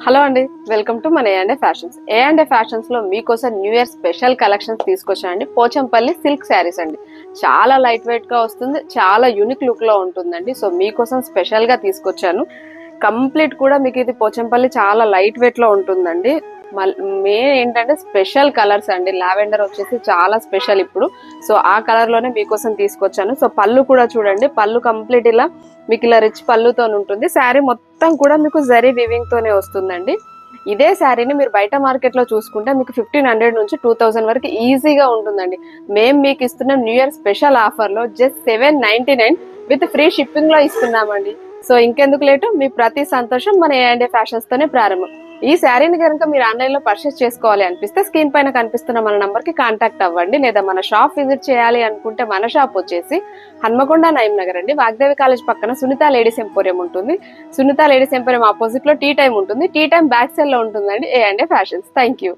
Hello అండి, welcome to మన ఏ fashions. ఏ fashions లో మీకోసం న్యూ ఇయర్ స్పెషల్ కలెక్షన్స్ తీసుకొచ్చానండి. పోచంపల్లి సిల్క్ శారీస్ అండి. చాలా లైట్ వెయిట్ గా వస్తుంది, చాలా యూనిక్ లుక్ లో ఉంటుందండి. సో మీకోసం స్పెషల్ గా తీసుకొచ్చాను. కంప్లీట్ కూడా మీకు ఇది పోచంపల్లి చాలా లైట్ వెయిట్ లో ఉంటుందండి. మెయిన్ ఏంటంటే స్పెషల్ కలర్స్ అండి. లావెండర్ వచ్చేసి చాలా స్పెషల్ ఇప్పుడు. సో ఆ కలర్ లోనే మీకోసం తీసుకొచ్చాను. సో పళ్ళు కూడా చూడండి, పళ్ళు కంప్లీట్ ఇలా మీకు ఇలా రిచ్ పళ్ళుతో ఉంటుంది. శారీ మొత్తం కూడా మీకు జరీ వివింగ్ తోనే వస్తుందండి. ఇదే శారీని మీరు బయట మార్కెట్ లో చూసుకుంటే మీకు 1500 నుంచి 2000 వరకు ఈజీగా ఉంటుందండి. మేము మీకు ఇస్తున్న న్యూ ఇయర్ స్పెషల్ ఆఫర్ లో జస్ట్ 799 విత్ ఫ్రీ షిప్పింగ్ లో ఇస్తున్నామండి. సో ఇంకెందుకు లేటు, మీ ప్రతి సంతోషం మన ఏ ఫ్యాషన్స్ తోనే ప్రారంభం. ఈ శారీని కనుక మీరు ఆన్లైన్ లో పర్చేస్ చేసుకోవాలి అనిపిస్తే స్క్రీన్ పైన కనిపిస్తున్న మన నంబర్ కి కాంటాక్ట్ అవ్వండి. లేదా మన షాప్ విజిట్ చేయాలి అనుకుంటే మన షాప్ వచ్చేసి హన్మకొండ నయం నగర్ అండి. వాగ్దేవి కాలేజ్ పక్కన సునీత లేడీస్ ఎంపోరియం ఉంటుంది. సునీత లేడీస్ ఎంపోరియం ఆపోజిట్ లో టీ టైం ఉంటుంది. టీ టైం బ్యాక్ సైడ్ లో ఉంటుందండి ఏ ఫ్యాషన్స్. Thank you.